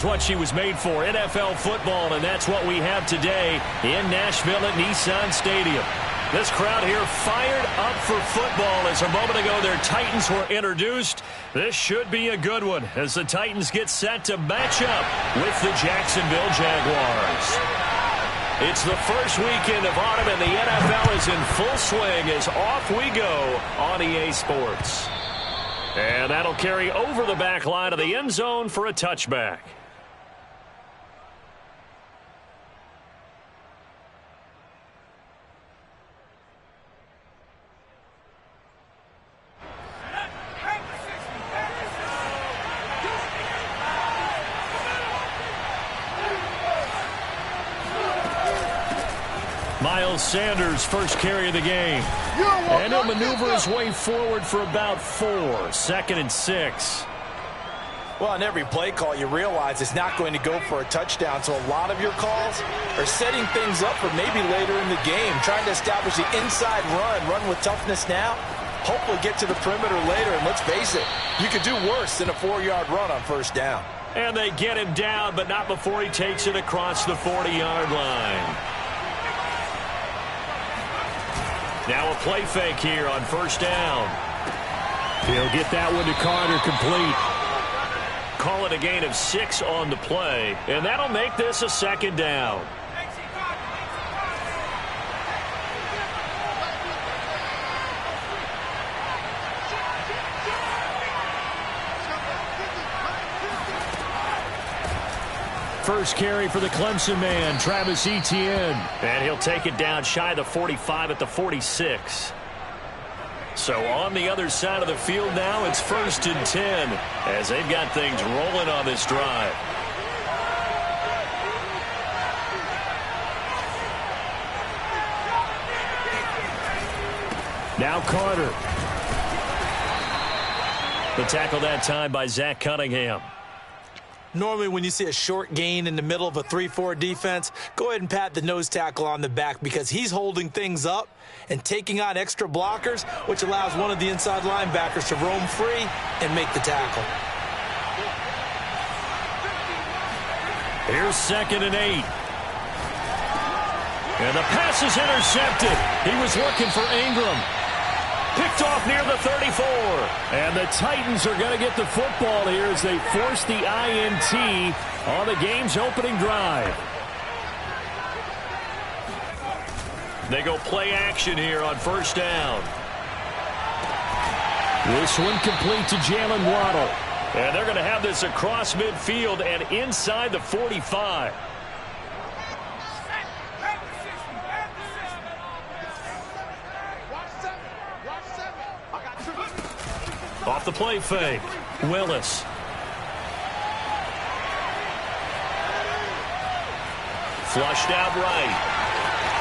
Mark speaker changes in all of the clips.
Speaker 1: What she was made for, NFL football, and that's what we have today in Nashville at Nissan Stadium. This crowd here fired up for football as a moment ago their Titans were introduced. This should be a good one as the Titans get set to match up with the Jacksonville Jaguars. It's the first weekend of autumn and the NFL is in full swing as off we go on EA Sports. And that'll carry over the back line of the end zone for a touchback. Miles Sanders, first carry of the game. And he'll maneuver his way forward for about 4. 2nd and 6.
Speaker 2: Well, on every play call, you realize it's not going to go for a touchdown. So a lot of your calls are setting things up for maybe later in the game, trying to establish the inside run with toughness now, hopefully get to the perimeter later. And let's face it, you could do worse than a 4-yard run on first down.
Speaker 1: And they get him down, but not before he takes it across the 40-yard line. Now a play fake here on first down. He'll get that one to Carter complete. Call it a gain of 6 on the play, and that'll make this a 2nd down. First carry for the Clemson man, Travis Etienne. And he'll take it down shy of the 45 at the 46. So on the other side of the field now, it's 1st and 10 as they've got things rolling on this drive. Now Carter. The tackle that time by Zach Cunningham.
Speaker 2: Normally when you see a short gain in the middle of a 3-4 defense, go ahead and pat the nose tackle on the back because he's holding things up and taking on extra blockers, which allows one of the inside linebackers to roam free and make the tackle.
Speaker 1: Here's 2nd and 8. And the pass is intercepted. He was looking for Ingram. Picked off near the 34. And the Titans are going to get the football here as they force the INT on the game's opening drive. They go play action here on first down. This one complete to Jalen Waddle. And they're going to have this across midfield and inside the 45. Off the play fake, Willis. Flushed out right.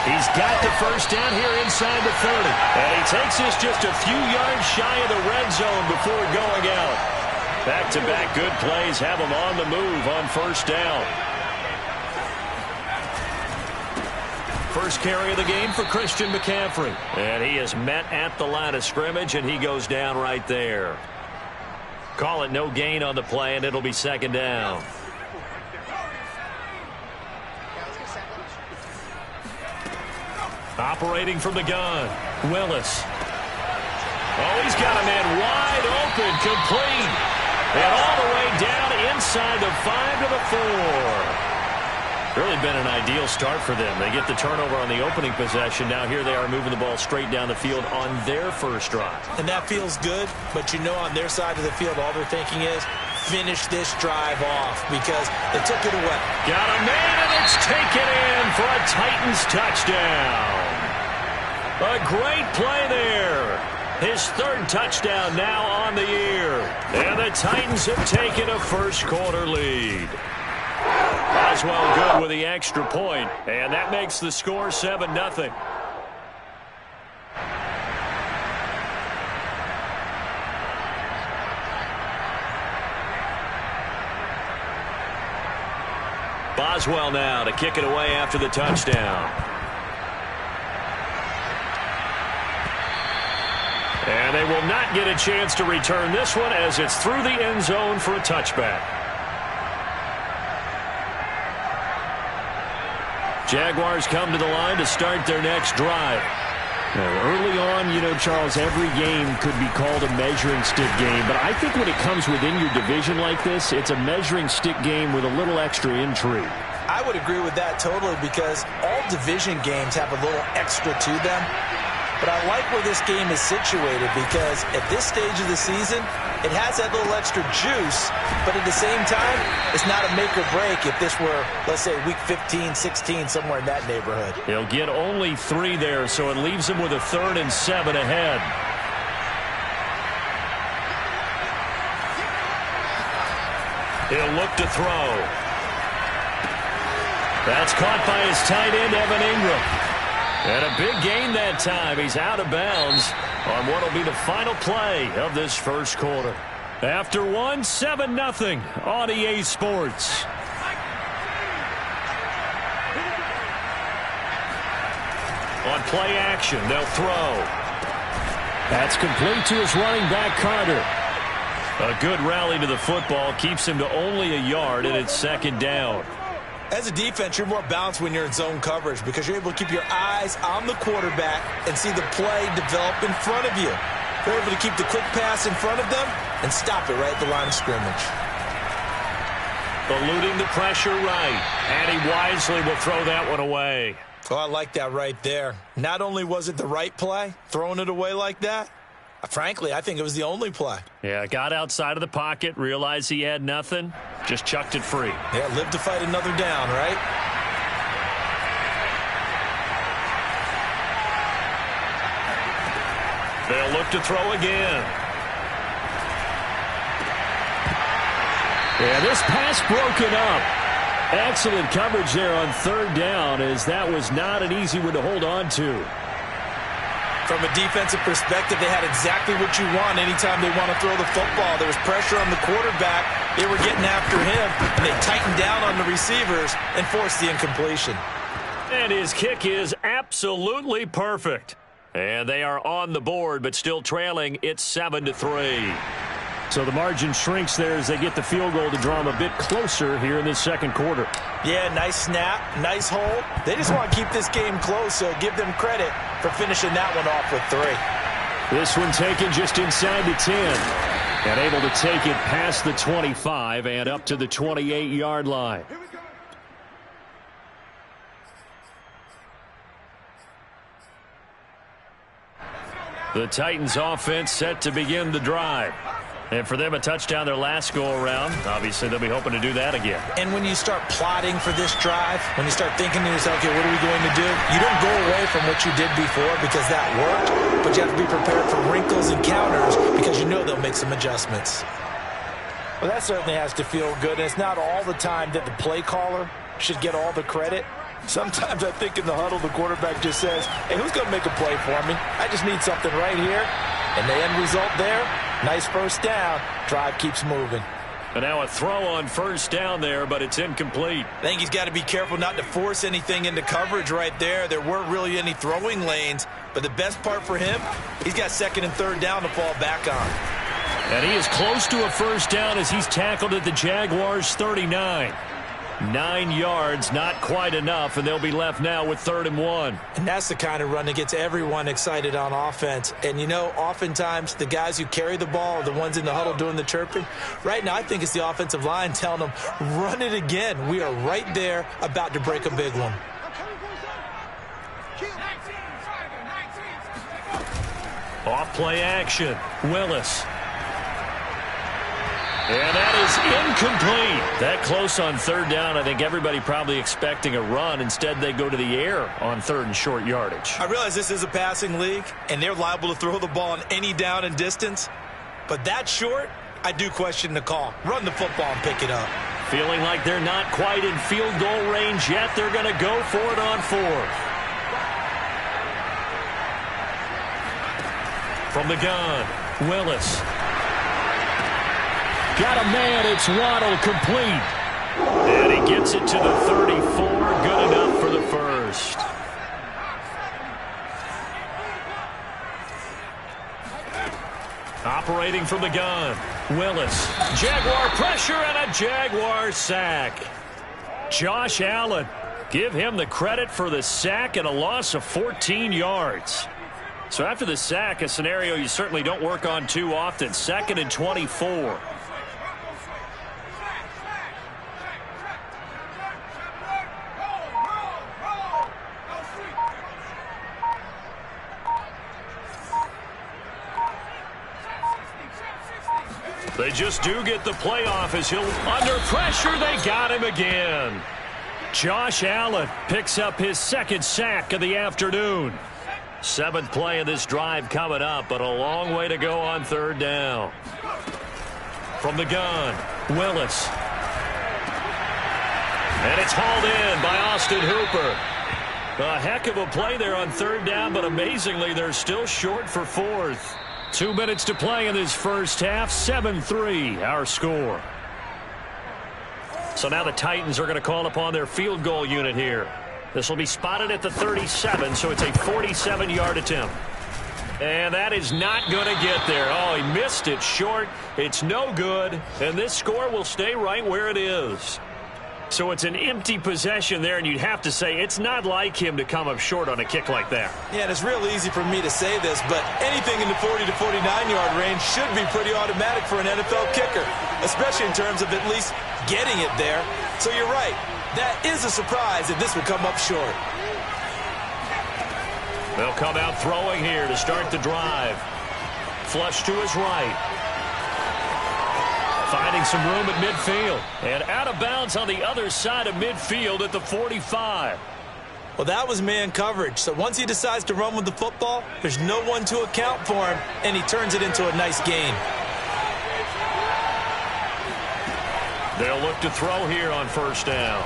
Speaker 1: He's got the first down here inside the 30. And he takes this just a few yards shy of the red zone before going out. Back-to-back good plays have him on the move on first down. First carry of the game for Christian McCaffrey. And he is met at the line of scrimmage, and he goes down right there. Call it no gain on the play, and it'll be 2nd down. Operating from the gun, Willis. Oh, he's got a man wide open, complete. And all the way down inside the 5 to the 4. Really been an ideal start for them. They get the turnover on the opening possession. Now here they are moving the ball straight down the field on their first drive.
Speaker 2: And that feels good, but you know on their side of the field all they're thinking is finish this drive off because they took it away.
Speaker 1: Got a man and it's taken in for a Titans touchdown. A great play there. His 3rd touchdown now on the year. And the Titans have taken a first quarter lead. Boswell good with the extra point, and that makes the score 7-0. Boswell now to kick it away after the touchdown. And they will not get a chance to return this one as it's through the end zone for a touchback. Jaguars come to the line to start their next drive. Now, early on, you know, Charles, every game could be called a measuring stick game. But I think when it comes within your division like this, it's a measuring stick game with a little extra intrigue.
Speaker 2: I would agree with that totally because all division games have a little extra to them. But I like where this game is situated because at this stage of the season, it has that little extra juice, but at the same time, it's not a make or break if this were, let's say, week 15, 16, somewhere in that neighborhood.
Speaker 1: He'll get only 3 there, so it leaves him with a 3rd and 7 ahead. He'll look to throw. That's caught by his tight end, Evan Ingram. And a big gain that time. He's out of bounds on what will be the final play of this first quarter. After 1, 7-0 on EA Sports. On play action, they'll throw. That's complete to his running back, Carter. A good rally to the football keeps him to only a yard, and it's 2nd down.
Speaker 2: As a defense, you're more balanced when you're in zone coverage because you're able to keep your eyes on the quarterback and see the play develop in front of you. They're able to keep the quick pass in front of them and stop it right at the line of scrimmage.
Speaker 1: Eluding the pressure right, and he wisely will throw that one away.
Speaker 2: Oh, I like that right there. Not only was it the right play, throwing it away like that, frankly, I think it was the only play.
Speaker 1: Yeah, got outside of the pocket, realized he had nothing, just chucked it free.
Speaker 2: Yeah, live to fight another down, right?
Speaker 1: They'll look to throw again. Yeah, this pass broken up. Excellent coverage there on 3rd down, as that was not an easy one to hold on to.
Speaker 2: From a defensive perspective, they had exactly what you want anytime they want to throw the football. There was pressure on the quarterback. They were getting after him, and they tightened down on the receivers and forced the incompletion.
Speaker 1: And his kick is absolutely perfect. And they are on the board, but still trailing. It's 7-3. So the margin shrinks there as they get the field goal to draw them a bit closer here in this second quarter.
Speaker 2: Yeah, nice snap, nice hold. They just want to keep this game close, so give them credit for finishing that one off with 3.
Speaker 1: This one taken just inside the 10. And able to take it past the 25 and up to the 28-yard line. The Titans offense set to begin the drive. And for them, a touchdown their last go-around. Obviously, they'll be hoping to do that again.
Speaker 2: And when you start plotting for this drive, when you start thinking to yourself, okay, what are we going to do? You don't go away from what you did before because that worked, but you have to be prepared for wrinkles and counters because you know they'll make some adjustments. Well, that certainly has to feel good. And it's not all the time that the play caller should get all the credit. Sometimes I think in the huddle, the quarterback just says, hey, who's going to make a play for me? I just need something right here. And the end result there, nice first down. Drive keeps moving.
Speaker 1: And now a throw on first down there, but it's incomplete.
Speaker 2: I think he's got to be careful not to force anything into coverage right there. There weren't really any throwing lanes. But the best part for him, he's got 2nd and 3rd down to fall back on.
Speaker 1: And he is close to a first down as he's tackled at the Jaguars' 39. 9 yards, not quite enough, and they'll be left now with 3rd and 1.
Speaker 2: And that's the kind of run that gets everyone excited on offense. And, you know, oftentimes the guys who carry the ball are the ones in the huddle doing the chirping. Right now, I think it's the offensive line telling them, run it again. We are right there about to break a big one.
Speaker 1: Off play action. Willis. And that is incomplete. That close on 3rd down. I think everybody probably expecting a run. Instead, they go to the air on 3rd and short yardage.
Speaker 2: I realize this is a passing league, and they're liable to throw the ball on any down and distance. But that short, I do question the call. Run the football and pick it up.
Speaker 1: Feeling like they're not quite in field goal range yet. They're going to go for it on 4th. From the gun, Willis. Got a man, it's Waddle, complete. And he gets it to the 34, good enough for the first. Operating from the gun, Willis. Jaguar pressure and a Jaguar sack. Josh Allen Give him the credit for the sack and a loss of 14 yards. So after the sack, a scenario you certainly don't work on too often. 2nd and 24. They just do get the playoff as he'll under pressure. They got him again. Josh Allen picks up his 2nd sack of the afternoon. 7th play of this drive coming up, but a long way to go on 3rd down. From the gun, Willis. And it's hauled in by Austin Hooper. A heck of a play there on 3rd down, but amazingly they're still short for 4th. 2 minutes to play in this first half. 7-3 our score. So now the Titans are going to call upon their field goal unit here. This will be spotted at the 37, so it's a 47-yard attempt. And that is not going to get there. Oh, he missed it short. It's no good, and this score will stay right where it is. So it's an empty possession there, and you'd have to say it's not like him to come up short on a kick like that.
Speaker 2: Yeah, and it's real easy for me to say this, but anything in the 40 to 49-yard range should be pretty automatic for an NFL kicker, especially in terms of at least getting it there. So you're right. That is a surprise if this will come up short.
Speaker 1: They'll come out throwing here to start the drive. Flush to his right. Finding some room at midfield. And out of bounds on the other side of midfield at the 45.
Speaker 2: Well, that was man coverage. So once he decides to run with the football, there's no one to account for him, and he turns it into a nice gain.
Speaker 1: They'll look to throw here on 1st down.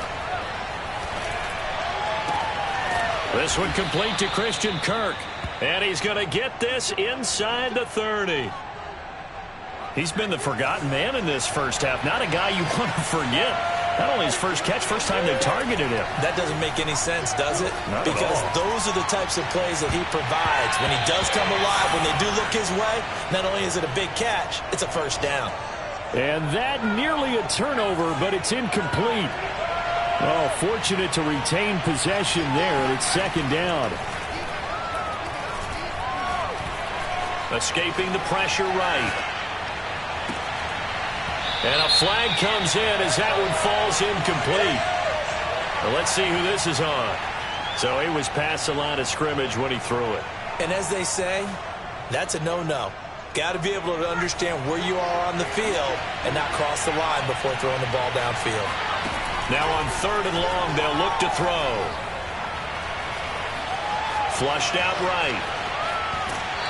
Speaker 1: This one complete to Christian Kirk. And he's going to get this inside the 30. He's been the forgotten man in this first half. Not a guy you want to forget. Not only his first catch, first time they targeted him.
Speaker 2: That doesn't make any sense, does it?
Speaker 1: Not
Speaker 2: because
Speaker 1: at all.
Speaker 2: Those are the types of plays that he provides. When he does come alive, when they do look his way, not only is it a big catch, it's a 1st down.
Speaker 1: And that nearly a turnover, but it's incomplete. Oh, fortunate to retain possession there. It's 2nd down. Escaping the pressure right. And a flag comes in as that one falls incomplete. Well, let's see who this is on. So he was past the line of scrimmage when he threw it.
Speaker 2: And as they say, that's a no-no. Got to be able to understand where you are on the field and not cross the line before throwing the ball downfield.
Speaker 1: Now on 3rd and long, they'll look to throw. Flushed out right.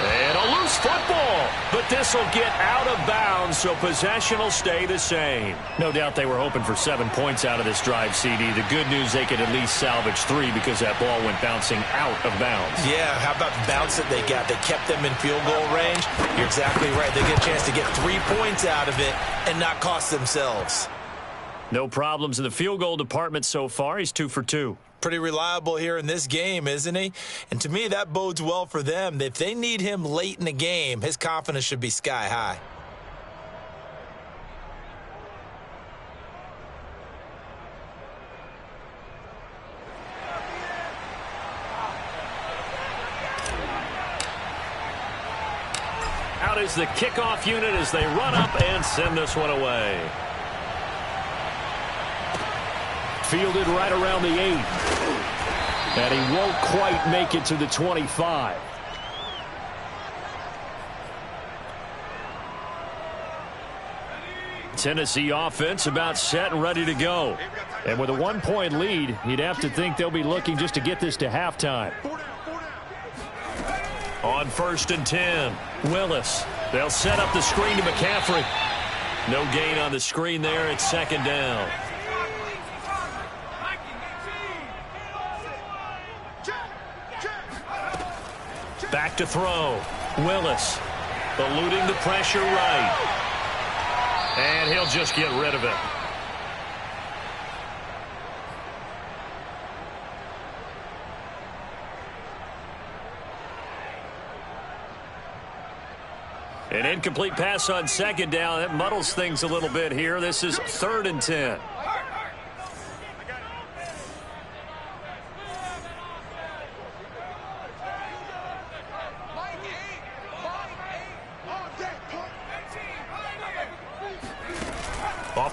Speaker 1: And a loose football. But this will get out of bounds, so possession will stay the same. No doubt they were hoping for 7 points out of this drive, CD. The good news, they could at least salvage 3 because that ball went bouncing out of bounds.
Speaker 2: Yeah, how about the bounce that they got? They kept them in field goal range. You're exactly right. They get a chance to get 3 points out of it and not cost themselves.
Speaker 1: No problems in the field goal department so far. He's 2 for 2.
Speaker 2: Pretty reliable here in this game, isn't he? And to me, that bodes well for them. If they need him late in the game, his confidence should be sky high.
Speaker 1: Out is the kickoff unit as they run up and send this one away. Fielded right around the 8. And he won't quite make it to the 25. Tennessee offense about set and ready to go. And with a 1-point lead, you'd have to think they'll be looking just to get this to halftime. On 1st and 10, Willis. They'll set up the screen to McCaffrey. No gain on the screen there. It's 2nd down. Back to throw. Willis eluding the pressure right. And he'll just get rid of it. An incomplete pass on 2nd down. That muddles things a little bit here. This is 3rd and 10.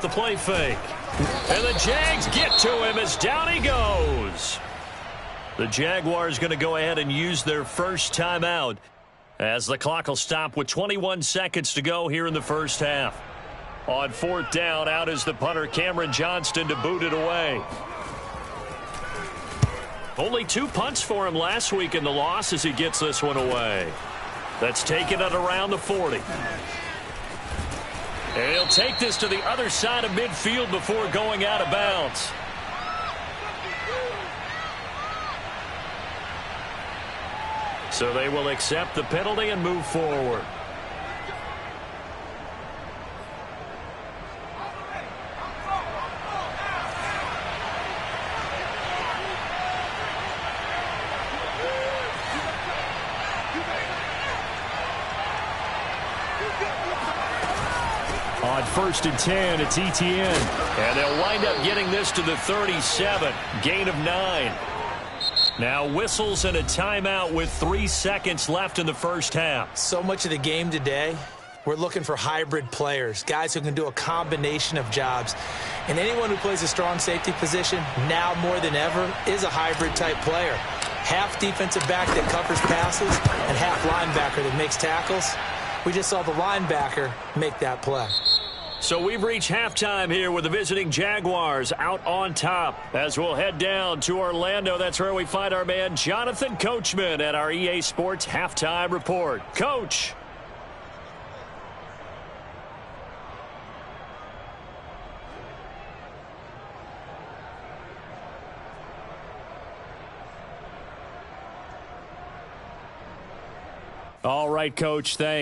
Speaker 1: off the play fake. And the Jags get to him as down he goes. The Jaguars going to go ahead and use their first timeout as the clock will stop with 21 seconds to go here in the first half. On fourth down, out is the punter Cameron Johnston to boot it away. Only 2 punts for him last week in the loss as he gets this one away. That's taken at around the 40. And he'll take this to the other side of midfield before going out of bounds. So they will accept the penalty and move forward. On 1st and 10, it's Etienne. And they'll wind up getting this to the 37. Gain of 9. Now whistles and a timeout with 3 seconds left in the first half.
Speaker 2: So much of the game today, we're looking for hybrid players, guys who can do a combination of jobs. And anyone who plays a strong safety position, now more than ever, is a hybrid type player. Half defensive back that covers passes and half linebacker that makes tackles. We just saw the linebacker make that play.
Speaker 1: So we've reached halftime here with the visiting Jaguars out on top. As we'll head down to Orlando, that's where we find our man Jonathan Coachman at our EA Sports Halftime Report. Coach. All right, Coach, thanks.